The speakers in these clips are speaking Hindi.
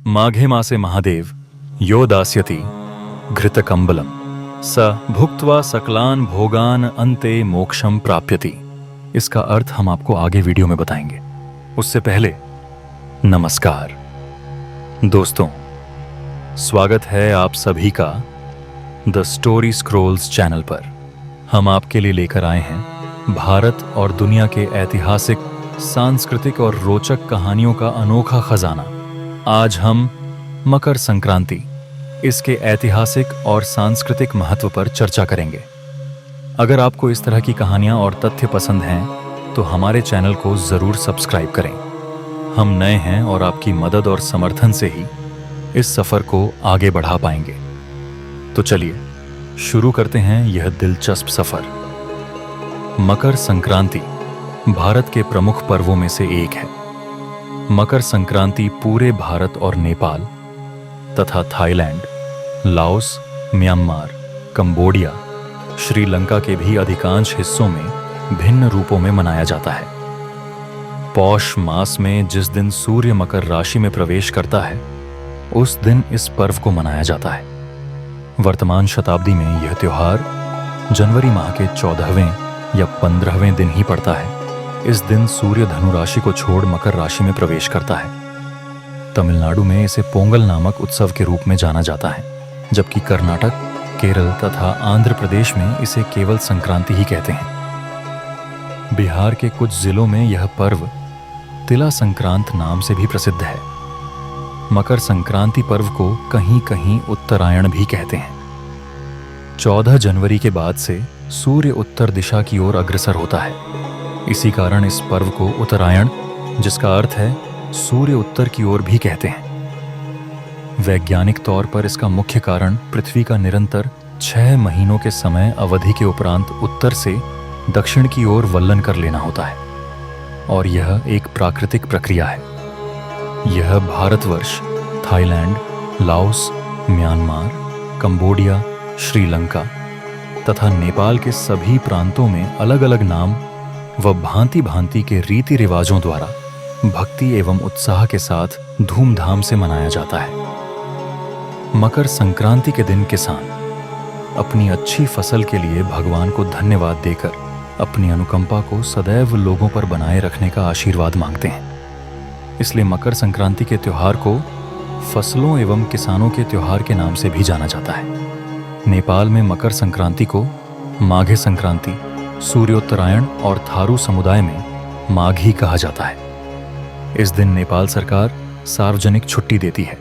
माघे मासे महादेव यो दास्यति घृतकम्बलम स भुक्त्वा सकलान भोगान अन्ते मोक्षम प्राप्यति। इसका अर्थ हम आपको आगे वीडियो में बताएंगे। उससे पहले नमस्कार दोस्तों, स्वागत है आप सभी का द स्टोरी स्क्रोल्स चैनल पर। हम आपके लिए लेकर आए हैं भारत और दुनिया के ऐतिहासिक, सांस्कृतिक और रोचक कहानियों का अनोखा खजाना। आज हम मकर संक्रांति, इसके ऐतिहासिक और सांस्कृतिक महत्व पर चर्चा करेंगे। अगर आपको इस तरह की कहानियां और तथ्य पसंद हैं तो हमारे चैनल को जरूर सब्सक्राइब करें। हम नए हैं और आपकी मदद और समर्थन से ही इस सफर को आगे बढ़ा पाएंगे। तो चलिए शुरू करते हैं यह दिलचस्प सफर। मकर संक्रांति भारत के प्रमुख पर्वों में से एक है। मकर संक्रांति पूरे भारत और नेपाल तथा Thailand, Laos, Myanmar, Cambodia, Sri Lanka के भी अधिकांश हिस्सों में भिन्न रूपों में मनाया जाता है। पौष मास में जिस दिन सूर्य मकर राशि में प्रवेश करता है, उस दिन इस पर्व को मनाया जाता है। वर्तमान शताब्दी में यह त्योहार जनवरी माह के 14वें या 15वें दिन ही पड़ता है। इस दिन सूर्य धनु राशि को छोड़ मकर राशि में प्रवेश करता है। तमिलनाडु में इसे पोंगल नामक उत्सव के रूप में जाना जाता है, जबकि कर्नाटक, केरल तथा आंध्र प्रदेश में इसे केवल संक्रांति ही कहते हैं। बिहार के कुछ जिलों में यह पर्व तिला संक्रांत नाम से भी प्रसिद्ध है। मकर संक्रांति पर्व को कहीं कहीं उत्तरायण भी कहते हैं। 14 जनवरी के बाद से सूर्य उत्तर दिशा की ओर अग्रसर होता है। इसी कारण इस पर्व को उत्तरायण, जिसका अर्थ है सूर्य उत्तर की ओर, भी कहते हैं। वैज्ञानिक तौर पर इसका मुख्य कारण पृथ्वी का निरंतर 6 महीनों के समय अवधि के उपरांत उत्तर से दक्षिण की ओर वल्लन कर लेना होता है, और यह एक प्राकृतिक प्रक्रिया है। यह Bharatvarsh, Thailand, Laos, Myanmar, Cambodia, Sri Lanka तथा नेपाल के सभी प्रांतों में अलग अलग नाम व भांति भांति के रीति रिवाजों द्वारा भक्ति एवं उत्साह के साथ धूमधाम से मनाया जाता है। मकर संक्रांति के दिन किसान अपनी अच्छी फसल के लिए भगवान को धन्यवाद देकर अपनी अनुकंपा को सदैव लोगों पर बनाए रखने का आशीर्वाद मांगते हैं। इसलिए मकर संक्रांति के त्योहार को फसलों एवं किसानों के त्योहार के नाम से भी जाना जाता है। नेपाल में मकर संक्रांति को माघे संक्रांति, सूर्योत्तरायण और थारू समुदाय में माघी कहा जाता है। इस दिन नेपाल सरकार सार्वजनिक छुट्टी देती है।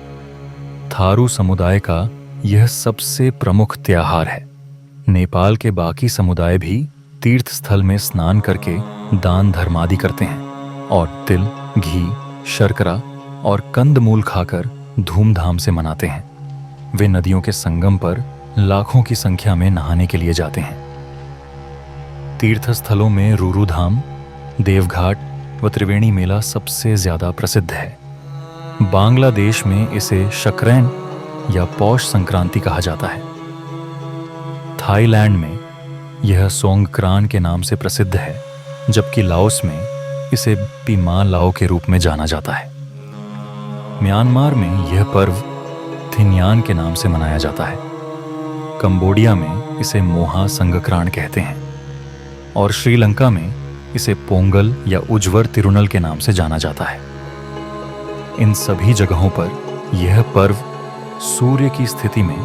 थारू समुदाय का यह सबसे प्रमुख त्योहार है। नेपाल के बाकी समुदाय भी तीर्थ स्थल में स्नान करके दान धर्म आदि करते हैं और तिल, घी, शर्करा और कंदमूल खाकर धूमधाम से मनाते हैं। वे नदियों के संगम पर लाखों की संख्या में नहाने के लिए जाते हैं। तीर्थ स्थलों में रूरू धाम, देवघाट व त्रिवेणी मेला सबसे ज्यादा प्रसिद्ध है। बांग्लादेश में इसे शक्रैन या पौष संक्रांति कहा जाता है। थाईलैंड में यह सोंगक्रान के नाम से प्रसिद्ध है, जबकि लाओस में इसे पीमा लाओ के रूप में जाना जाता है। म्यांमार में यह पर्व थिन्यान के नाम से मनाया जाता है। कंबोडिया में इसे मोहा संगक्रान कहते हैं और श्रीलंका में इसे पोंगल या उज्वर तिरुनल के नाम से जाना जाता है। इन सभी जगहों पर यह पर्व सूर्य की स्थिति में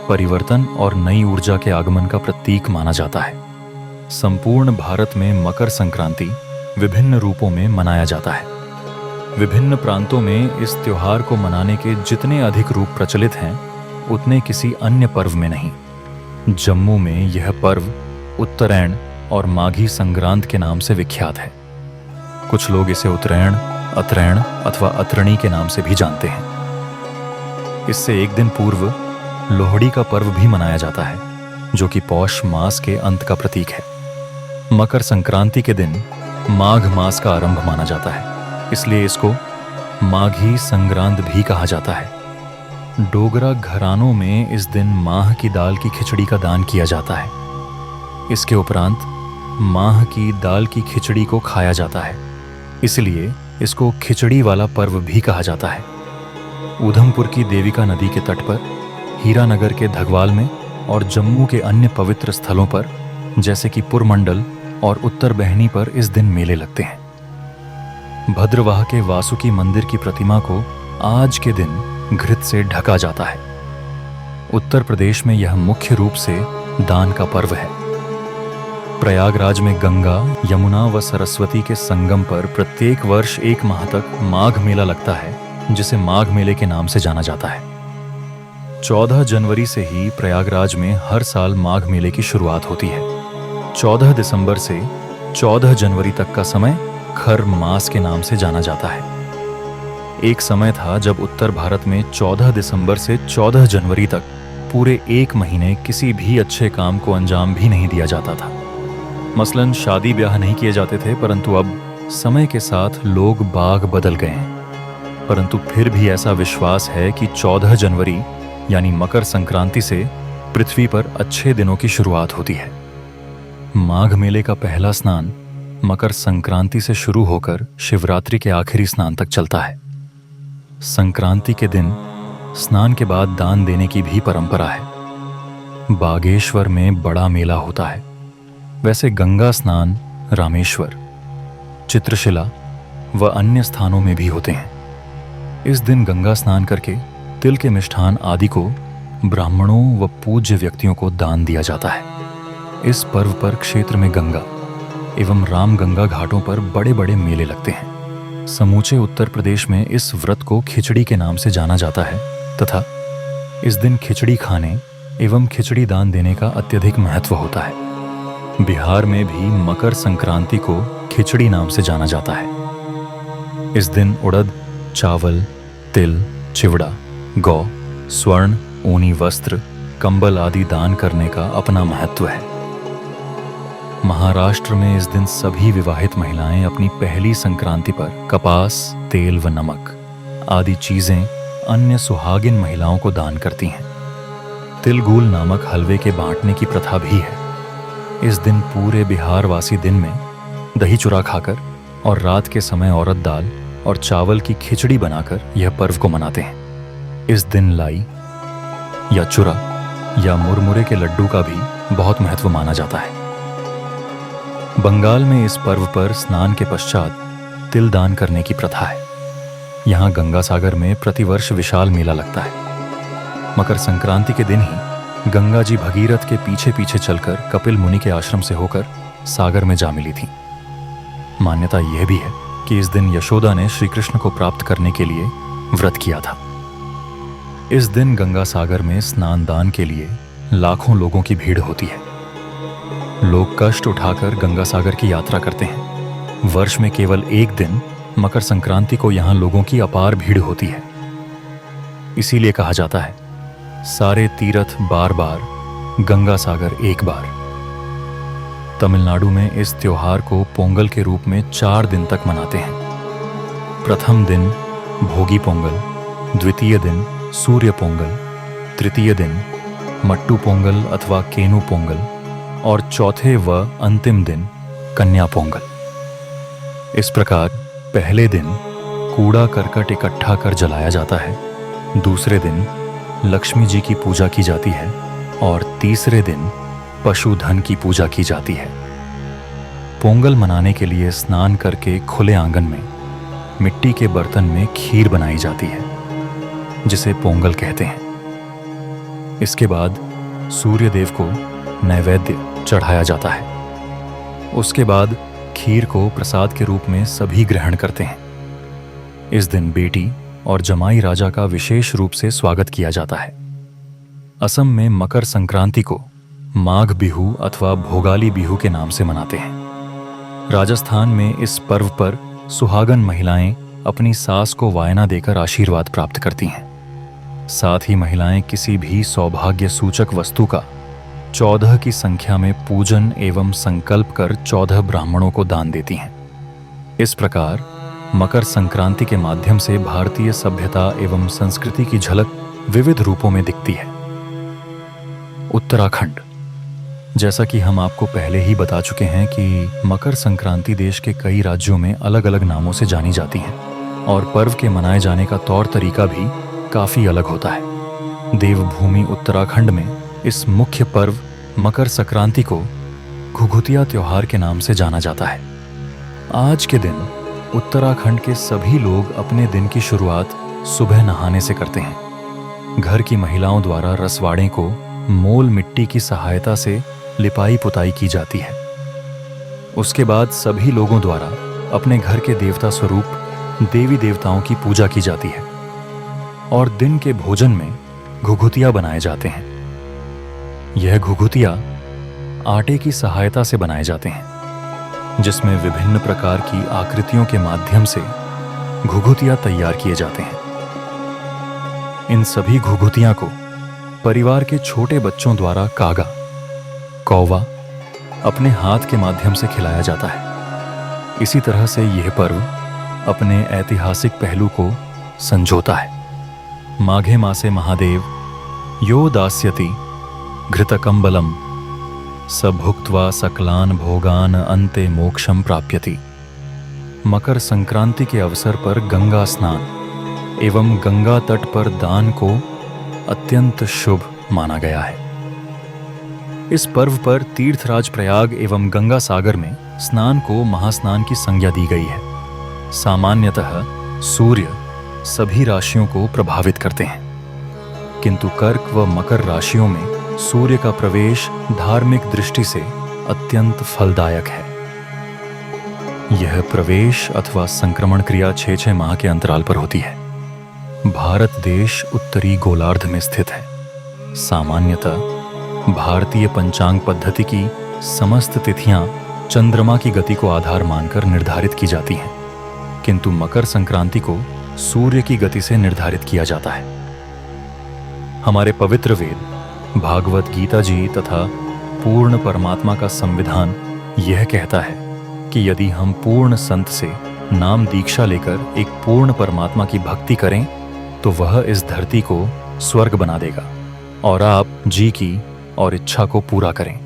परिवर्तन और नई ऊर्जा के आगमन का प्रतीक माना जाता है। संपूर्ण भारत में मकर संक्रांति विभिन्न रूपों में मनाया जाता है। विभिन्न प्रांतों में इस त्योहार को मनाने के जितने अधिक रूप प्रचलित हैं, उतने किसी अन्य पर्व में नहीं। जम्मू में यह पर्व उत्तरायण और माघी संक्रांत के नाम से विख्यात है। कुछ लोग इसे उत्तरायण, अत्रैण अथवा अत्रणी के नाम से भी जानते हैं। इससे एक दिन पूर्व लोहड़ी का पर्व भी मनाया जाता है, जो कि पौष मास के अंत का प्रतीक है। मकर संक्रांति के दिन माघ मास का आरंभ माना जाता है, इसलिए इसको माघी संक्रांत भी कहा जाता है। डोगरा घरानों में इस दिन माह की दाल की खिचड़ी का दान किया जाता है। इसके उपरांत माह की दाल की खिचड़ी को खाया जाता है, इसलिए इसको खिचड़ी वाला पर्व भी कहा जाता है। उधमपुर की देविका नदी के तट पर, हीरानगर के धगवाल में और जम्मू के अन्य पवित्र स्थलों पर जैसे कि पुरमंडल और उत्तर बहनी पर इस दिन मेले लगते हैं। भद्रवाह के वासुकी मंदिर की प्रतिमा को आज के दिन घृत से ढका जाता है। उत्तर प्रदेश में यह मुख्य रूप से दान का पर्व है। प्रयागराज में गंगा, यमुना व सरस्वती के संगम पर प्रत्येक वर्ष 1 माह तक माघ मेला लगता है, जिसे माघ मेले के नाम से जाना जाता है। 14 जनवरी से ही प्रयागराज में हर साल माघ मेले की शुरुआत होती है। 14 दिसंबर से 14 जनवरी तक का समय खर मास के नाम से जाना जाता है। एक समय था जब उत्तर भारत में 14 दिसंबर से 14 जनवरी तक पूरे 1 महीने किसी भी अच्छे काम को अंजाम भी नहीं दिया जाता था। मसलन शादी ब्याह नहीं किए जाते थे, परंतु अब समय के साथ लोग बाग बदल गए हैं। परंतु फिर भी ऐसा विश्वास है कि 14 जनवरी यानी मकर संक्रांति से पृथ्वी पर अच्छे दिनों की शुरुआत होती है। माघ मेले का पहला स्नान मकर संक्रांति से शुरू होकर शिवरात्रि के आखिरी स्नान तक चलता है। संक्रांति के दिन स्नान के बाद दान देने की भी परंपरा है। बागेश्वर में बड़ा मेला होता है। वैसे गंगा स्नान रामेश्वर, चित्रशिला व अन्य स्थानों में भी होते हैं। इस दिन गंगा स्नान करके तिल के मिष्ठान आदि को ब्राह्मणों व पूज्य व्यक्तियों को दान दिया जाता है। इस पर्व पर क्षेत्र में गंगा एवं राम गंगा घाटों पर बड़े बड़े मेले लगते हैं। समूचे उत्तर प्रदेश में इस व्रत को खिचड़ी के नाम से जाना जाता है तथा इस दिन खिचड़ी खाने एवं खिचड़ी दान देने का अत्यधिक महत्व होता है। बिहार में भी मकर संक्रांति को खिचड़ी नाम से जाना जाता है। इस दिन उड़द, चावल, तिल, चिवड़ा, गौ, स्वर्ण, ऊनी वस्त्र, कंबल आदि दान करने का अपना महत्व है। महाराष्ट्र में इस दिन सभी विवाहित महिलाएं अपनी पहली संक्रांति पर कपास, तेल व नमक आदि चीजें अन्य सुहागिन महिलाओं को दान करती हैं। तिलगुल नामक हलवे के बांटने की प्रथा भी है। इस दिन पूरे बिहार वासी दिन में दही चूरा खाकर और रात के समय औरत दाल और चावल की खिचड़ी बनाकर यह पर्व को मनाते हैं। इस दिन लाई या चूरा या मुरमुरे के लड्डू का भी बहुत महत्व माना जाता है। बंगाल में इस पर्व पर स्नान के पश्चात तिल दान करने की प्रथा है। यहाँ गंगा सागर में प्रतिवर्ष विशाल मेला लगता है। मकर संक्रांति के दिन ही गंगा जी भगीरथ के पीछे पीछे चलकर कपिल मुनि के आश्रम से होकर सागर में जा मिली थी। मान्यता यह भी है कि इस दिन यशोदा ने श्री कृष्ण को प्राप्त करने के लिए व्रत किया था। इस दिन गंगा सागर में स्नान दान के लिए लाखों लोगों की भीड़ होती है। लोग कष्ट उठाकर गंगा सागर की यात्रा करते हैं। वर्ष में केवल एक दिन मकर संक्रांति को यहाँ लोगों की अपार भीड़ होती है। इसीलिए कहा जाता है, सारे तीर्थ बार बार, गंगा सागर एक बार। तमिलनाडु में इस त्योहार को पोंगल के रूप में 4 दिन तक मनाते हैं। प्रथम दिन भोगी पोंगल, द्वितीय दिन सूर्य पोंगल, तृतीय दिन मट्टू पोंगल अथवा केनु पोंगल और चौथे व अंतिम दिन कन्या पोंगल। इस प्रकार पहले दिन कूड़ा करकट इकट्ठा कर जलाया जाता है, दूसरे दिन लक्ष्मी जी की पूजा की जाती है और तीसरे दिन पशुधन की पूजा की जाती है। पोंगल मनाने के लिए स्नान करके खुले आंगन में मिट्टी के बर्तन में खीर बनाई जाती है, जिसे पोंगल कहते हैं। इसके बाद सूर्य देव को नैवेद्य चढ़ाया जाता है। उसके बाद खीर को प्रसाद के रूप में सभी ग्रहण करते हैं। इस दिन बेटी और जमाई राजा का विशेष रूप से स्वागत किया जाता है। असम में मकर संक्रांति को माघ बिहू अथवा भोगाली बिहू के नाम से मनाते हैं। राजस्थान में इस पर्व पर सुहागन महिलाएं अपनी सास को वायना देकर आशीर्वाद प्राप्त करती हैं। साथ ही महिलाएं किसी भी सौभाग्य सूचक वस्तु का 14 की संख्या में पूजन एवं संकल्प कर 14 ब्राह्मणों को दान देती हैं। इस प्रकार मकर संक्रांति के माध्यम से भारतीय सभ्यता एवं संस्कृति की झलक विविध रूपों में दिखती है। उत्तराखंड, जैसा कि हम आपको पहले ही बता चुके हैं कि मकर संक्रांति देश के कई राज्यों में अलग अलग नामों से जानी जाती हैं और पर्व के मनाए जाने का तौर तरीका भी काफी अलग होता है। देवभूमि उत्तराखंड में इस मुख्य पर्व मकर संक्रांति को घुघुतिया त्योहार के नाम से जाना जाता है। आज के दिन उत्तराखंड के सभी लोग अपने दिन की शुरुआत सुबह नहाने से करते हैं। घर की महिलाओं द्वारा रसवाड़े को मोल मिट्टी की सहायता से लिपाई पुताई की जाती है। उसके बाद सभी लोगों द्वारा अपने घर के देवता स्वरूप देवी देवताओं की पूजा की जाती है और दिन के भोजन में घुघुतिया बनाए जाते हैं। यह घुघुतिया आटे की सहायता से बनाए जाते हैं, जिसमें विभिन्न प्रकार की आकृतियों के माध्यम से घुघुतिया तैयार किए जाते हैं। इन सभी घुघुतियां को परिवार के छोटे बच्चों द्वारा कागा, कौवा अपने हाथ के माध्यम से खिलाया जाता है। इसी तरह से यह पर्व अपने ऐतिहासिक पहलू को संजोता है। माघे मासे महादेव यो दास्यति घृतकंबलम स भुक्त्वा सकलान भोगान अन्ते मोक्षम प्राप्यति। मकर संक्रांति के अवसर पर गंगा स्नान एवं गंगा तट पर दान को अत्यंत शुभ माना गया है। इस पर्व पर तीर्थराज प्रयाग एवं गंगा सागर में स्नान को महास्नान की संज्ञा दी गई है। सामान्यतः सूर्य सभी राशियों को प्रभावित करते हैं, किंतु कर्क व मकर राशियों में सूर्य का प्रवेश धार्मिक दृष्टि से अत्यंत फलदायक है। यह प्रवेश अथवा संक्रमण क्रिया 6-6 माह के अंतराल पर होती है। भारत देश उत्तरी गोलार्ध में स्थित है। सामान्यतः भारतीय पंचांग पद्धति की समस्त तिथियां चंद्रमा की गति को आधार मानकर निर्धारित की जाती हैं, किंतु मकर संक्रांति को सूर्य की गति से निर्धारित किया जाता है। हमारे पवित्र वेद भागवत गीता जी तथा पूर्ण परमात्मा का संविधान यह कहता है कि यदि हम पूर्ण संत से नाम दीक्षा लेकर एक पूर्ण परमात्मा की भक्ति करें तो वह इस धरती को स्वर्ग बना देगा और आप जी की और इच्छा को पूरा करें।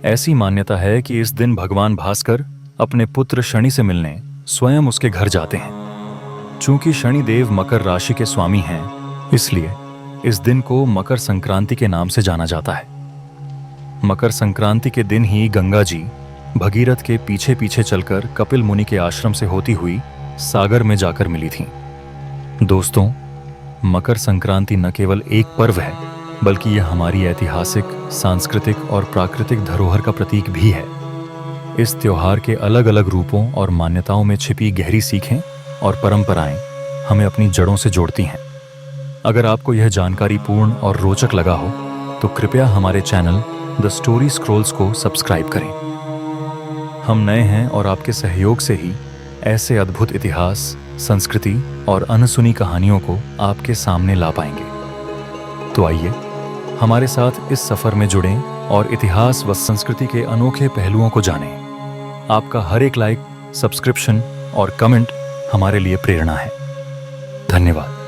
ऐसी मान्यता है कि इस दिन भगवान भास्कर अपने पुत्र शनि से मिलने स्वयं उसके घर जाते हैं। चूंकि शनि देव मकर राशि के स्वामी हैं, इसलिए इस दिन को मकर संक्रांति के नाम से जाना जाता है। मकर संक्रांति के दिन ही गंगा जी भगीरथ के पीछे पीछे चलकर कपिल मुनि के आश्रम से होती हुई सागर में जाकर मिली थीं। दोस्तों, मकर संक्रांति न केवल एक पर्व है, बल्कि यह हमारी ऐतिहासिक, सांस्कृतिक और प्राकृतिक धरोहर का प्रतीक भी है। इस त्योहार के अलग अलग रूपों और मान्यताओं में छिपी गहरी सीखें और परंपराएं हमें अपनी जड़ों से जोड़ती हैं। अगर आपको यह जानकारी पूर्ण और रोचक लगा हो तो कृपया हमारे चैनल द स्टोरी स्क्रॉल्स को सब्सक्राइब करें। हम नए हैं और आपके सहयोग से ही ऐसे अद्भुत इतिहास, संस्कृति और अनसुनी कहानियों को आपके सामने ला पाएंगे। तो आइए हमारे साथ इस सफर में जुड़ें और इतिहास व संस्कृति के अनोखे पहलुओं को जानें। आपका हर एक लाइक, सब्सक्रिप्शन और कमेंट हमारे लिए प्रेरणा है। धन्यवाद।